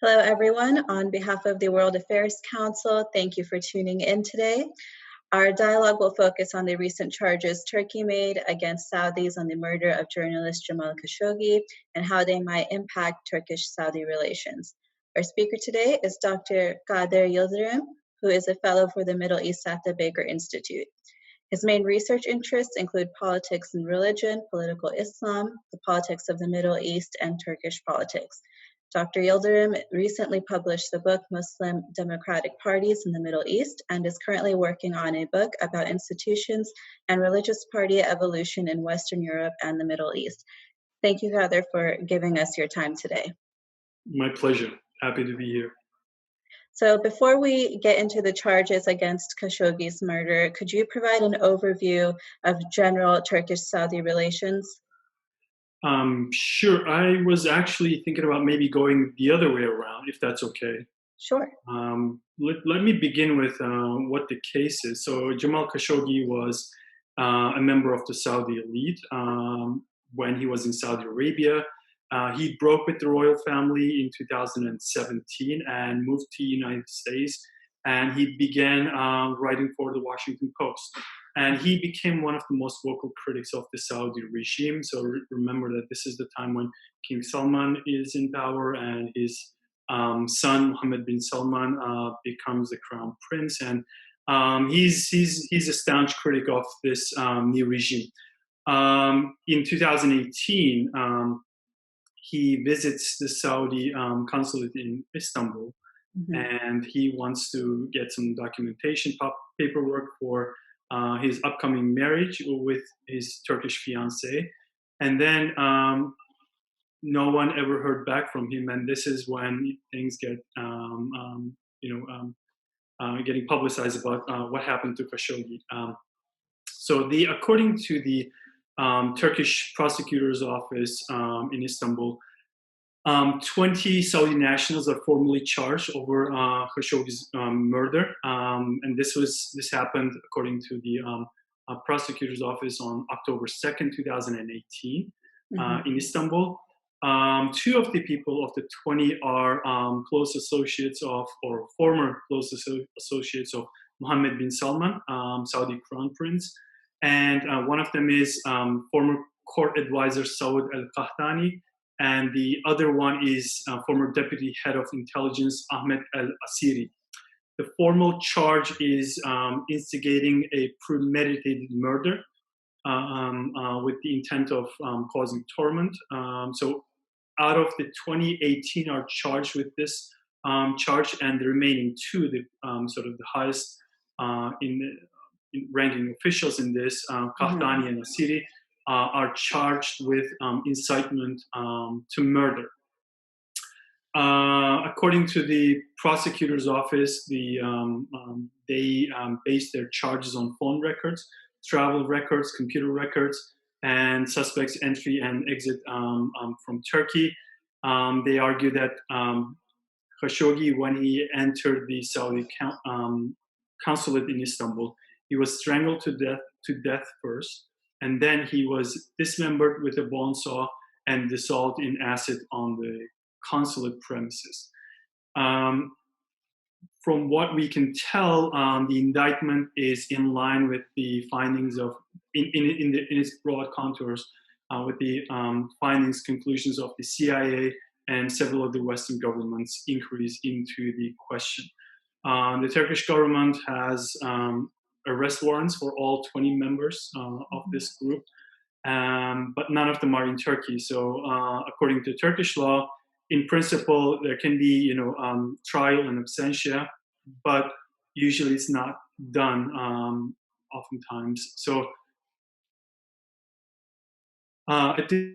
Hello, everyone. On behalf of the World Affairs Council, thank you for tuning in today. Our dialogue will focus on the recent charges Turkey made against Saudis on the murder of journalist Jamal Khashoggi and how they might impact Turkish-Saudi relations. Our speaker today is Dr. Kadir Yildirim, who is a fellow for the Middle East at the Baker Institute. His main research interests include politics and religion, political Islam, the politics of the Middle East, and Turkish politics. Dr. Yildirim recently published the book Muslim Democratic Parties in the Middle East and is currently working on a book about institutions and religious party evolution in Western Europe and the Middle East. Thank you, Kadir, for giving us your time today. My pleasure. Happy to be here. So before we get into the charges against Khashoggi's murder, could you provide an overview of general Turkish-Saudi relations? Sure. I was actually thinking about maybe going the other way around, if that's okay. Sure. Let me begin with what the case is. So Jamal Khashoggi was a member of the Saudi elite when he was in Saudi Arabia. He broke with the royal family in 2017 and moved to the United States. And he began writing for the Washington Post. And he became one of the most vocal critics of the Saudi regime. So remember that this is the time when King Salman is in power and his son, Mohammed bin Salman, becomes the crown prince. And he's a staunch critic of this new regime. In 2018, he visits the Saudi consulate in Istanbul. Mm-hmm. And he wants to get some documentation, paperwork for his upcoming marriage with his Turkish fiancée. And then no one ever heard back from him. And this is when things get, getting publicized about what happened to Khashoggi. According to the Turkish prosecutor's office in Istanbul, 20 Saudi nationals are formally charged over Khashoggi's murder, and this happened according to the prosecutor's office on October 2nd, 2018, in Istanbul. Two of the people of the 20 are close associates of, or former close associates of Mohammed bin Salman, Saudi crown prince, and one of them is former court advisor Saud al-Qahtani. And the other one is former deputy head of intelligence, Ahmed al-Asiri. The formal charge is instigating a premeditated murder with the intent of causing torment. So out of the 2018 are charged with this charge, and the remaining two, the sort of the highest in ranking officials in this, Qahtani and Asiri, are charged with incitement to murder. According to the prosecutor's office, they base their charges on phone records, travel records, computer records, and suspects' entry and exit from Turkey. They argue that Khashoggi, when he entered the Saudi consulate in Istanbul, he was strangled to death first. And then he was dismembered with a bone saw and dissolved in acid on the consulate premises. From what we can tell, the indictment is in line with the findings of, in its broad contours, with the conclusions of the CIA and several of the Western governments' inquiries into the question. The Turkish government has arrest warrants for all 20 members of this group, but none of them are in Turkey. So according to Turkish law, in principle, there can be, trial in absentia, but usually it's not done oftentimes. So at this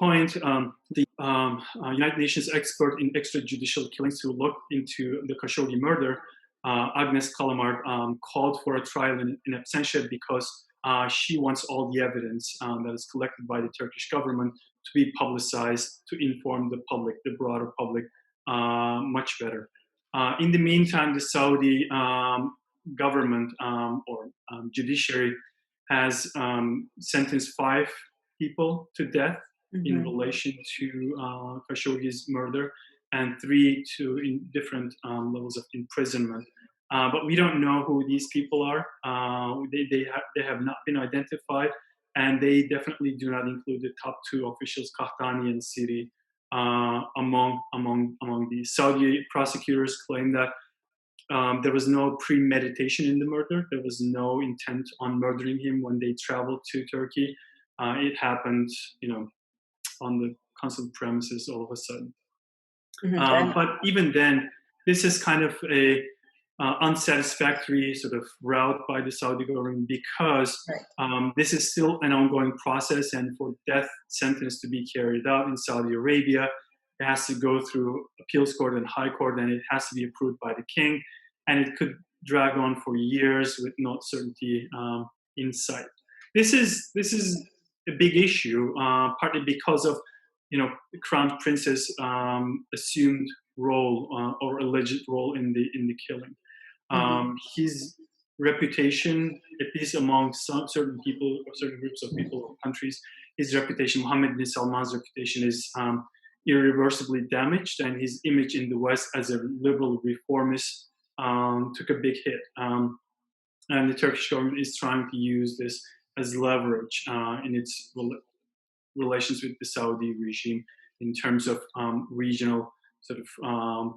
point, the United Nations expert in extrajudicial killings who looked into the Khashoggi murder, Agnes Kalamard, called for a trial in absentia because she wants all the evidence that is collected by the Turkish government to be publicized to inform the public, the broader public, much better. In the meantime, the Saudi government or judiciary has sentenced 5 people to death in relation to Khashoggi's murder. and 3 in different levels of imprisonment. But we don't know who these people are. They have not been identified, and they definitely do not include the top 2 officials, Qahtani and Siri, among these. Saudi prosecutors claim that there was no premeditation in the murder. There was no intent on murdering him when they traveled to Turkey. It happened, on the consular premises all of a sudden. But even then, this is kind of a unsatisfactory sort of route by the Saudi government, because this is still an ongoing process, and for death sentence to be carried out in Saudi Arabia, it has to go through appeals court and high court, and it has to be approved by the king, and it could drag on for years with no certainty in sight. This is a big issue, partly because of the crown prince's assumed role or alleged role in the killing. His reputation, at least among certain people or certain groups of people or countries, his reputation, Mohammed bin Salman's reputation, is irreversibly damaged, and his image in the West as a liberal reformist took a big hit. And the Turkish government is trying to use this as leverage in its relations with the Saudi regime in terms of regional sort of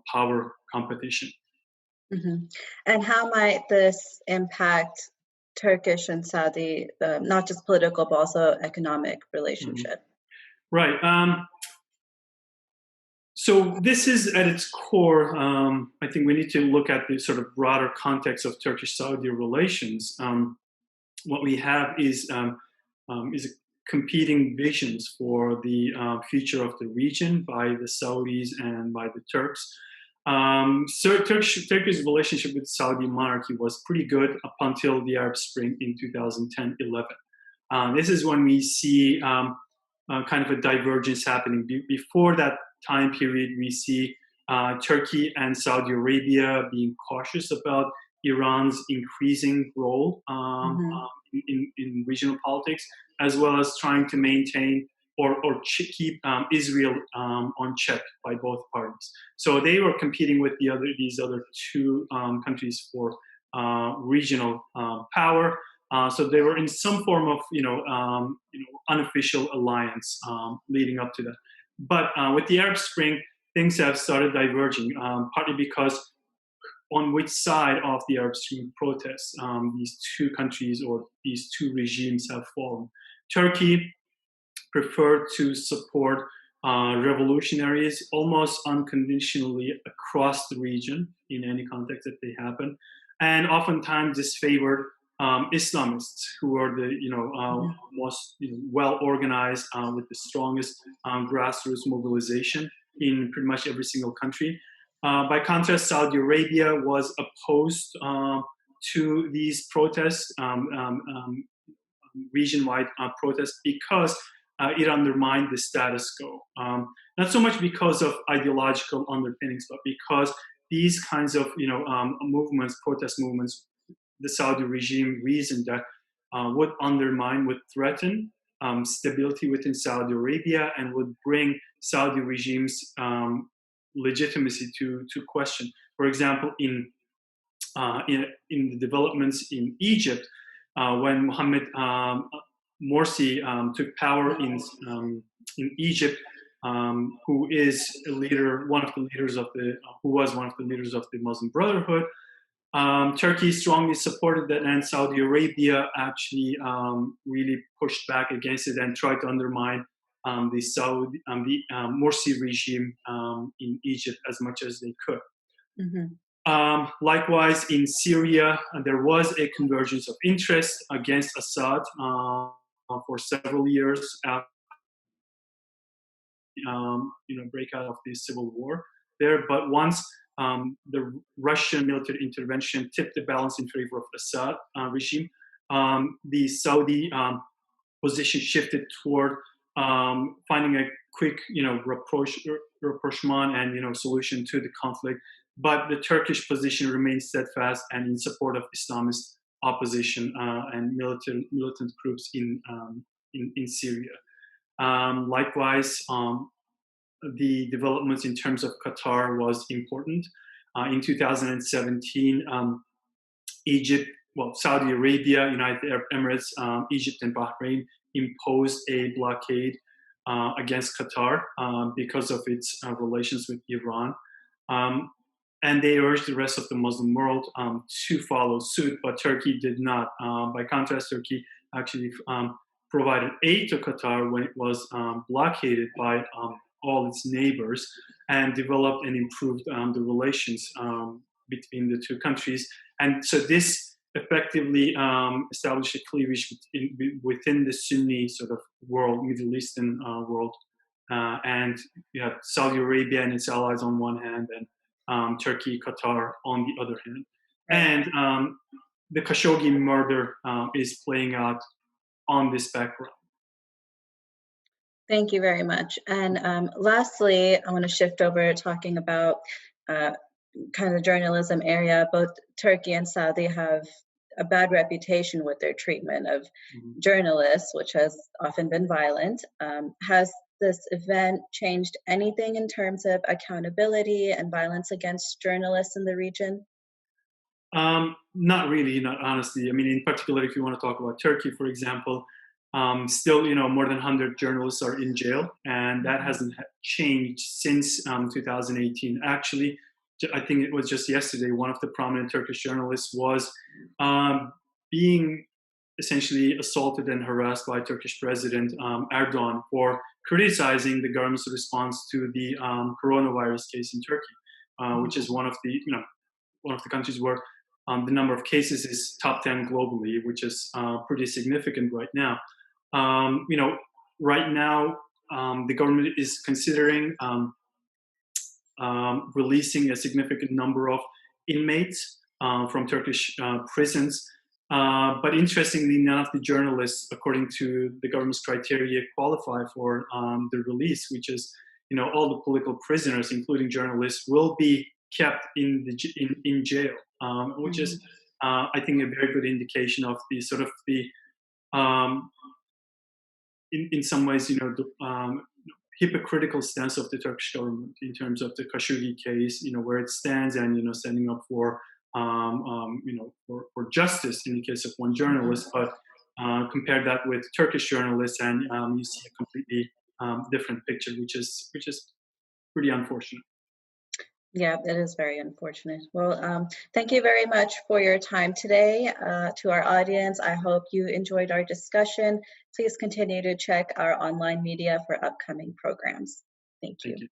power competition. And how might this impact Turkish and Saudi, not just political, but also economic relationship? Right. So this is at its core, I think we need to look at the sort of broader context of Turkish-Saudi relations. What we have is competing visions for the future of the region by the Saudis and by the Turks. So Turkey's relationship with the Saudi monarchy was pretty good up until the Arab Spring in 2010-11. This is when we see kind of a divergence happening. Before that time period, we see Turkey and Saudi Arabia being cautious about Iran's increasing role in regional politics, as well as trying to maintain or keep Israel on check by both parties. So they were competing with these other 2 countries for regional power. So they were in some form of unofficial alliance leading up to that. But with the Arab Spring, things have started diverging, partly because on which side of the Arab Spring protests these 2 countries or these 2 regimes have fallen. Turkey preferred to support revolutionaries almost unconditionally across the region in any context that they happen, and oftentimes disfavored Islamists, who are the most well organized with the strongest grassroots mobilization in pretty much every single country. By contrast, Saudi Arabia was opposed to these protests, region-wide protests, because it undermined the status quo. Not so much because of ideological underpinnings, but because these kinds of movements, protest movements, the Saudi regime reasoned that would undermine, would threaten stability within Saudi Arabia, and would bring Saudi regime's legitimacy to question. For example, in the developments in Egypt, when Mohammed Morsi took power in Egypt, who is a leader, who was one of the leaders of the Muslim Brotherhood. Turkey strongly supported that, and Saudi Arabia actually really pushed back against it and tried to undermine the Morsi regime in Egypt as much as they could. Likewise, in Syria, there was a convergence of interest against Assad for several years after breakout of the civil war there. But once the Russian military intervention tipped the balance in favor of Assad regime, the Saudi position shifted toward finding a quick, rapprochement and solution to the conflict. But the Turkish position remains steadfast and in support of Islamist opposition and militant groups in Syria. Likewise, the developments in terms of Qatar was important. In 2017, Egypt, Saudi Arabia, United Arab Emirates, Egypt, and Bahrain imposed a blockade against Qatar because of its relations with Iran. And they urged the rest of the Muslim world to follow suit, but Turkey did not. By contrast, Turkey actually provided aid to Qatar when it was blockaded by all its neighbors, and developed and improved the relations between the two countries. And so this effectively established a cleavage within the Sunni sort of world, Middle Eastern world. And you have Saudi Arabia and its allies on one hand, and Turkey, Qatar on the other hand. And the Khashoggi murder is playing out on this background. Thank you very much. And lastly, I want to shift over to talking about kind of the journalism area. Both Turkey and Saudi have a bad reputation with their treatment of journalists, which has often been violent. Has this event changed anything in terms of accountability and violence against journalists in the region? Not really, not honestly. I mean, in particular, if you want to talk about Turkey, for example, still, more than 100 journalists are in jail, and that hasn't changed since 2018. Actually, I think it was just yesterday, one of the prominent Turkish journalists was being essentially assaulted and harassed by Turkish President Erdogan for criticizing the government's response to the coronavirus case in Turkey, which is one of the countries where the number of cases is top 10 globally, which is pretty significant right now. Right now, the government is considering releasing a significant number of inmates from Turkish prisons. But interestingly, none of the journalists, according to the government's criteria, qualify for the release, which is, all the political prisoners, including journalists, will be kept in jail, which is, I think, a very good indication of the sort of the, in some ways, the hypocritical stance of the Turkish government in terms of the Khashoggi case, where it stands and, standing up for, for justice in the case of one journalist, but compare that with Turkish journalists, and you see a completely different picture, which is pretty unfortunate. Yeah, it is very unfortunate. Well, thank you very much for your time today. To our audience, I hope you enjoyed our discussion. Please continue to check our online media for upcoming programs. Thank you.